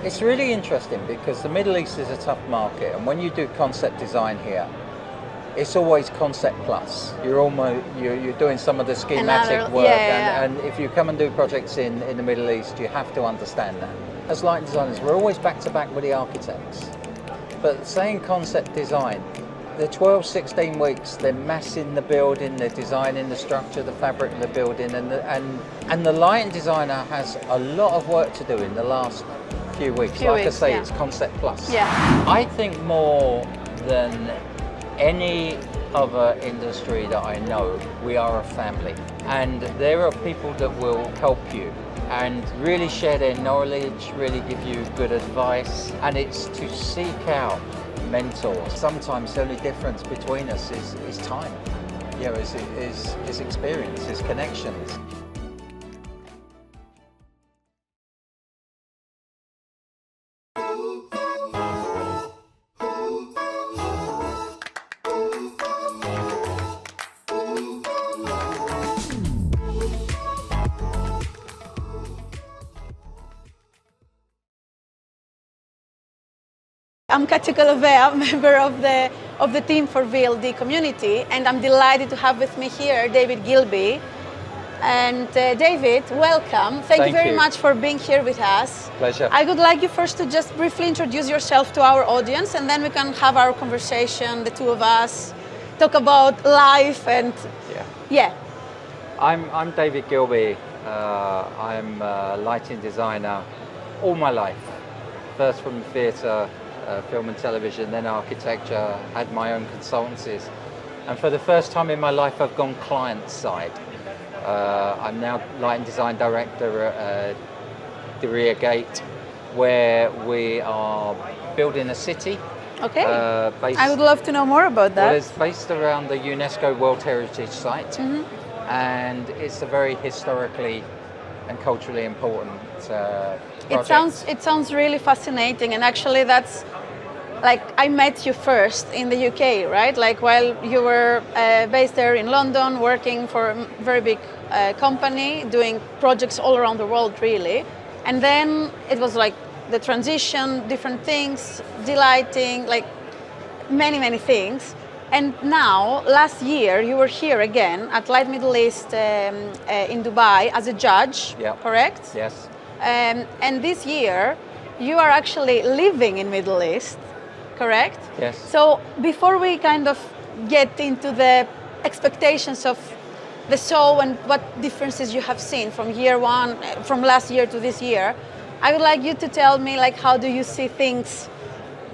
It's really interesting because the Middle East is a tough market, and when you do concept design here, it's always concept plus. You're doing some of the schematic work, and if you come and do projects in the Middle East, you have to understand that. As lighting designers, we're always back to back with the architects. But saying concept design, the 12, 16 weeks, they're massing the building, they're designing the structure, the fabric of the building, and the lighting designer has a lot of work to do in the last few weeks. I say, it's concept plus. Yeah. I think more than any other industry that I know, we are a family, and there are people that will help you and really share their knowledge, really give you good advice, and it's to seek out mentors. Sometimes the only difference between us is time, is experience, is connections. I'm Katia Kolovea, member of the team for VLD community, and I'm delighted to have with me here David Gilbey. And David, welcome. Thank you very much for being here with us. Pleasure. I would like you first to just briefly introduce yourself to our audience, and then we can have our conversation, the two of us, talk about life and I'm David Gilbey. I'm a lighting designer all my life. First from theatre, film and television, then architecture, had my own consultancies. And for the first time in my life, I've gone client side. I'm now lighting design director at Diriyah Gate, where we are building a city. Okay, I would love to know more about that. Well, it's based around the UNESCO World Heritage Site, and it's a very historically and culturally important project. It sounds really fascinating, and actually that's like I met you first in the UK, right? Like while you were based there in London, working for a very big company, doing projects all around the world, really. And then it was like the transition, different things, delighting, like many things. And now, last year, you were here again at Light Middle East in Dubai as a judge, correct? Yes. And this year, you are actually living in Middle East, correct? Yes. So before we kind of get into the expectations of the show and what differences you have seen from year one, from last year to this year, I would like you to tell me, like, how do you see things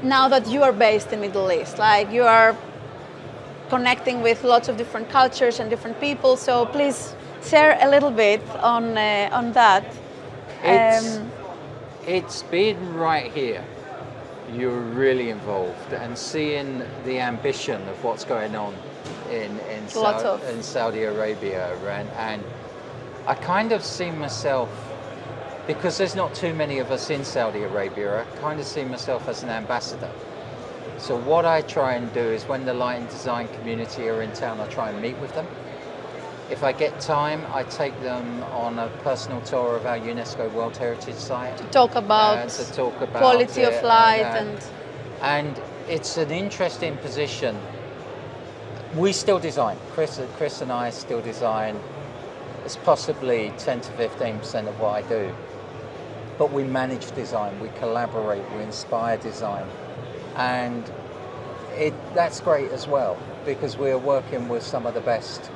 now that you are based in Middle East? Like, you are connecting with lots of different cultures and different people. So please share a little bit on that. It's being right here. You're really involved, and seeing the ambition of what's going on in Saudi Arabia, and I kind of see myself, because there's not too many of us in Saudi Arabia, I kind of see myself as an ambassador. So what I try and do is when the lighting design community are in town, I try and meet with them. If I get time, I take them on a personal tour of our UNESCO World Heritage Site. To talk about quality of light and it's an interesting position. We still design. Chris and I still design. It's possibly 10 to 15% of what I do. But we manage design, we collaborate, we inspire design. And that's great as well, because we're working with some of the best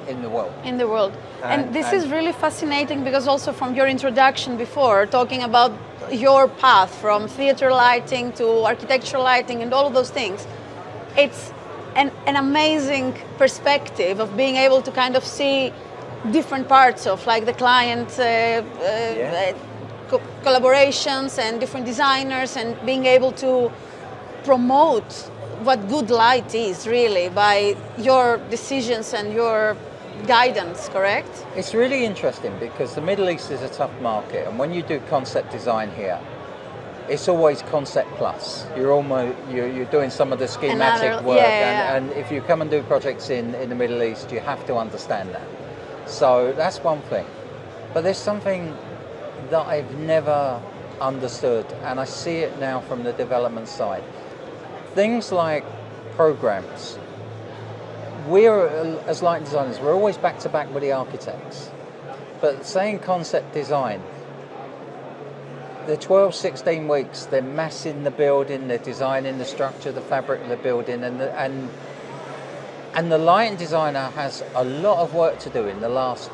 in the world. And this is really fascinating, because also from your introduction before, talking about your path from theater lighting to architectural lighting and all of those things, it's an amazing perspective of being able to kind of see different parts of like the client collaborations and different designers, and being able to promote what good light is really by your decisions and your guidance, correct? It's really interesting because the Middle East is a tough market, and when you do concept design here, it's always concept plus. You're doing some of the schematic work, and if you come and do projects in the Middle East, you have to understand that. So that's one thing. But there's something that I've never understood, and I see it now from the development side. Things like programs. We're, as lighting designers, we're always back to back with the architects. But saying concept design, the 12, 16 weeks, they're massing the building, they're designing the structure, the fabric of the building, and the lighting designer has a lot of work to do in the last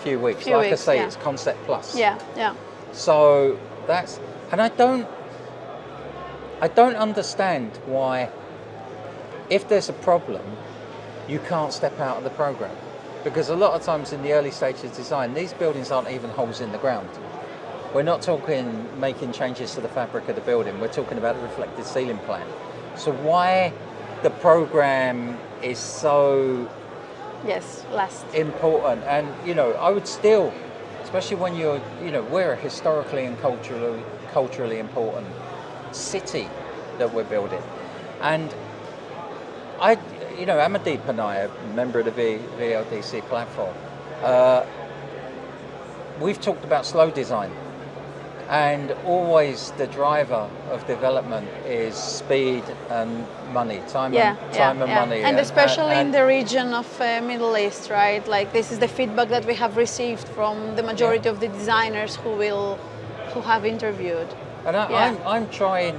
few weeks. I say, it's concept plus. Yeah, yeah. So that's, and I don't understand why, if there's a problem, you can't step out of the program. Because a lot of times in the early stages of design, these buildings aren't even holes in the ground. We're not talking making changes to the fabric of the building, we're talking about a reflected ceiling plan. So why the program is so important, and I would still, especially when we're a historically and culturally important city that we're building, and Amandeep and I, a member of the VLDC platform, we've talked about slow design, and always the driver of development is speed and money, time and money. And especially in the region of Middle East, right? Like, this is the feedback that we have received from the majority of the designers who have interviewed. And I'm trying,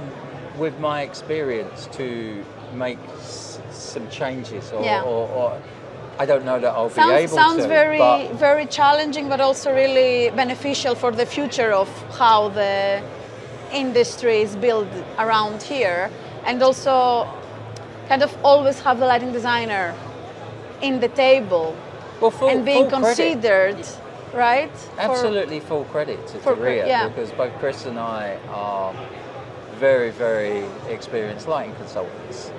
with my experience, to make some changes, or I don't know that I'll be able to. Sounds very challenging, but also really beneficial for the future of how the industry is built around here, and also kind of always have the lighting designer in the table and being considered, right? Absolutely, full credit to Diriyah, because both Chris and I are very, very experienced lighting consultants,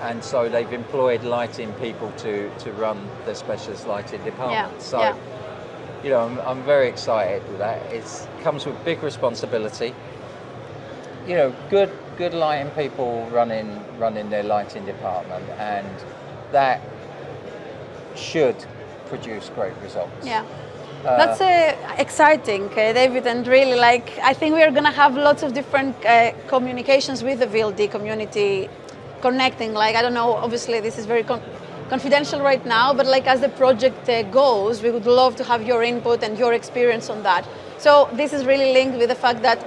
and so they've employed lighting people to run the specialist lighting department. I'm very excited with that. It comes with big responsibility. Good lighting people running their lighting department, and that should produce great results. That's exciting, David, and really, I think we are going to have lots of different communications with the VLD community, connecting. I don't know, obviously this is very confidential right now, but as the project goes, we would love to have your input and your experience on that. So this is really linked with the fact that,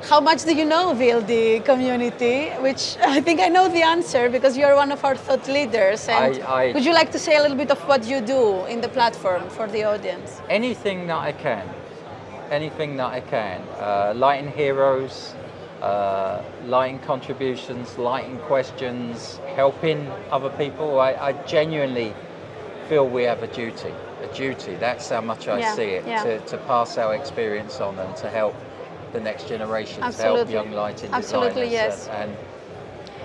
how much do you know VLD community? Which I think I know the answer, because you're one of our thought leaders. And would you like to say a little bit of what you do in the platform for the audience? Anything that I can. Lighting heroes, lighting contributions, lighting questions, helping other people. I genuinely feel we have a duty. That's how much I see it, to pass our experience on and to help the next generations, help young lighting designers. Absolutely, yes.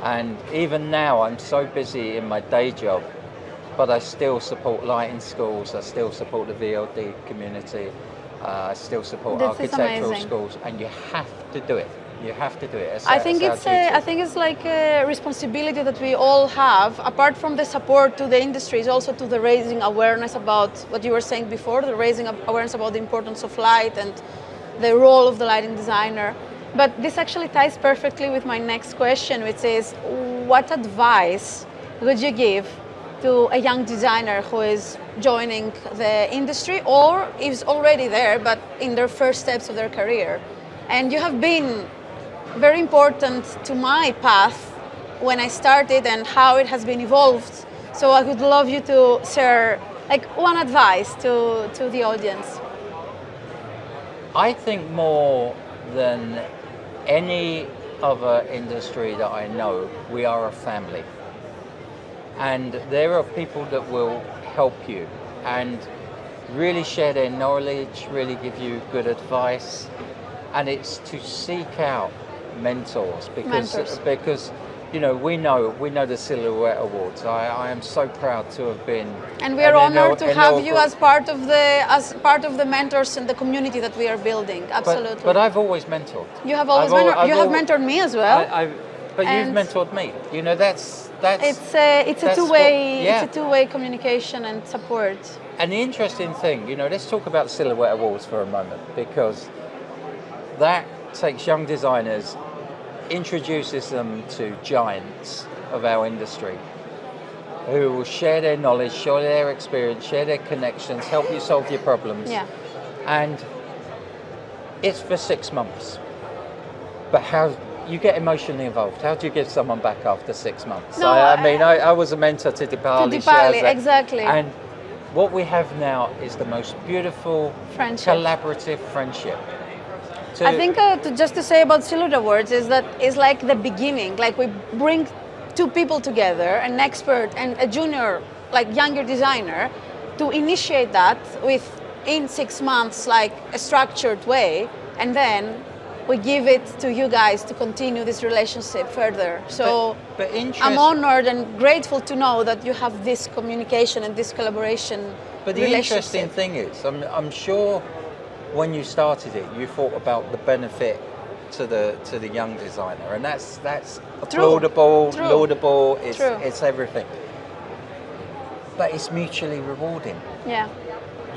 And even now, I'm so busy in my day job, but I still support lighting schools, I still support the VLD community, I still support architectural schools, and you have to do it. I think it's like a responsibility that we all have, apart from the support to the industries, also to the raising awareness about what you were saying before, the raising awareness about the importance of light and the role of the lighting designer. But this actually ties perfectly with my next question, which is, what advice would you give to a young designer who is joining the industry, or is already there but in their first steps of their career? And you have been very important to my path when I started and how it has been evolved. So I would love you to share one advice to the audience. I think more than any other industry that I know, we are a family. And there are people that will help you and really share their knowledge, really give you good advice. And it's to seek out mentors, because we know the Silhouette Awards. I am so proud to have been, and we are honored to have you as part of the mentors and the community that we are building. Absolutely. But I've always mentored. You have always mentored me as well. But you've mentored me. That's it's a two-way communication and support. And the interesting thing, let's talk about the Silhouette Awards for a moment, because that takes young designers, introduces them to giants of our industry who will share their knowledge, share their experience, share their connections, help you solve your problems. Yeah. And it's for 6 months. But how you get emotionally involved? How do you give someone back after 6 months? No, I was a mentor to Dipali. Exactly. And what we have now is the most beautiful collaborative friendship. I think just to say about Silhouette Awards is that it's like the beginning. Like we bring two people together, an expert and a junior, like younger designer, to initiate that in 6 months, like a structured way, and then we give it to you guys to continue this relationship further. So but I'm honored and grateful to know that you have this communication and this collaboration. But the interesting thing is, I'm sure when you started it, you thought about the benefit to the young designer, and that's applaudable, laudable. It's everything. But it's mutually rewarding. Yeah.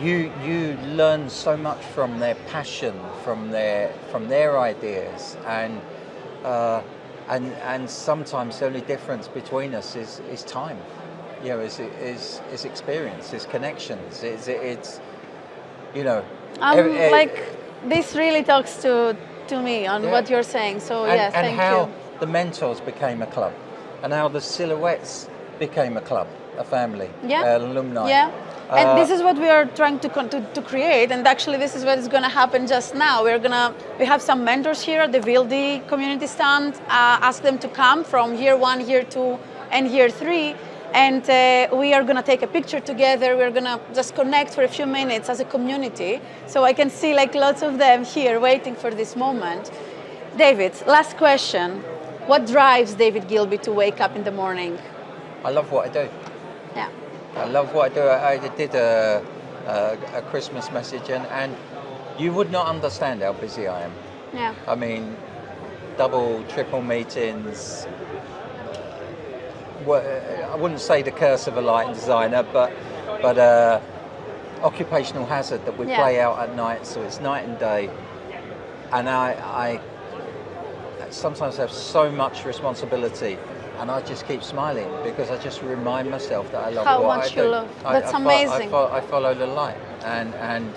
You learn so much from their passion, from their ideas, and sometimes the only difference between us is time. You know, is experience, is connections, it's you know. Like this really talks to me on what you're saying. So thank you. And how the mentors became a club, and how the silhouettes became a club, a family, alumni. Yeah. And this is what we are trying to create, and actually this is what is going to happen just now. We have some mentors here at the VLD community stand, ask them to come from year 1, year 2, and year 3, and we are going to take a picture together. We're going to just connect for a few minutes as a community, so I can see like lots of them here waiting for this moment. David, last question. What drives David Gilbey to wake up in the morning? I love what I do. Yeah. I love what I do. I did a Christmas message, and you would not understand how busy I am. Yeah. I mean, double, triple meetings. I wouldn't say the curse of a lighting designer, but occupational hazard that we play out at night, so it's night and day. And I sometimes have so much responsibility. And I just keep smiling because I just remind myself that I love what I do. How much you love. That's amazing. I follow the light, and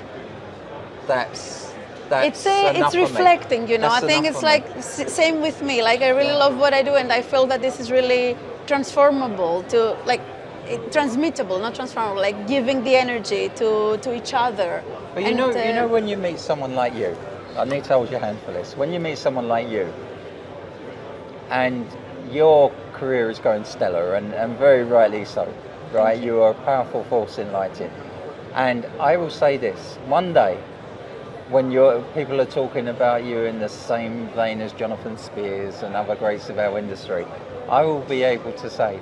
that's it's reflecting, you know. I think it's like same with me. Like I really love what I do, and I feel that this is really transformable to like transmittable, not transformable. Like giving the energy to each other. But you know when you meet someone like you, I need to hold your hand for this. When you meet someone like you, and your career is going stellar, and very rightly so, right? You are a powerful force in lighting. And I will say this, one day, when people are talking about you in the same vein as Jonathan Spears and other greats of our industry, I will be able to say,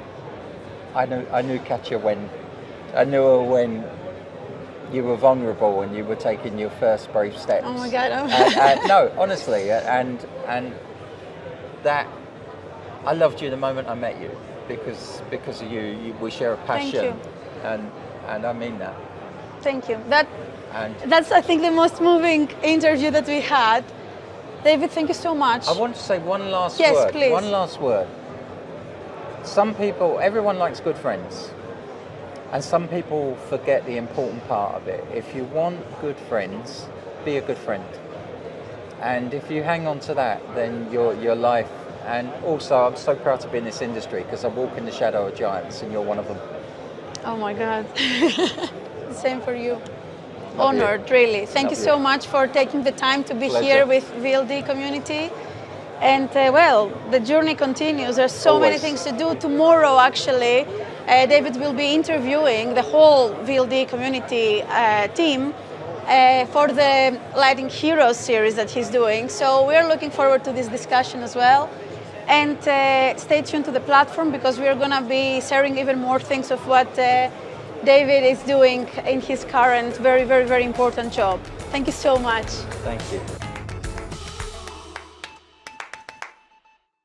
I knew Katia when you were vulnerable and you were taking your first brave steps. Oh my God. No, honestly, and that, I loved you the moment I met you because of you. We share a passion, and I mean that. Thank you. That's I think the most moving interview that we had. David, thank you so much. I want to say one last word. Yes, please. One last word. Everyone likes good friends, and some people forget the important part of it. If you want good friends, be a good friend, and if you hang on to that, then your life. And also, I'm so proud to be in this industry because I walk in the shadow of giants, and you're one of them. Oh my God. Same for you. Honored, really. Thank you so much for taking the time to be here with VLD community. And the journey continues. There's so many things to do. Tomorrow, actually, David will be interviewing the whole VLD community team for the Lighting Heroes series that he's doing. So we're looking forward to this discussion as well. And stay tuned to the platform because we're going to be sharing even more things of what David is doing in his current very, very, very important job. Thank you so much. Thank you.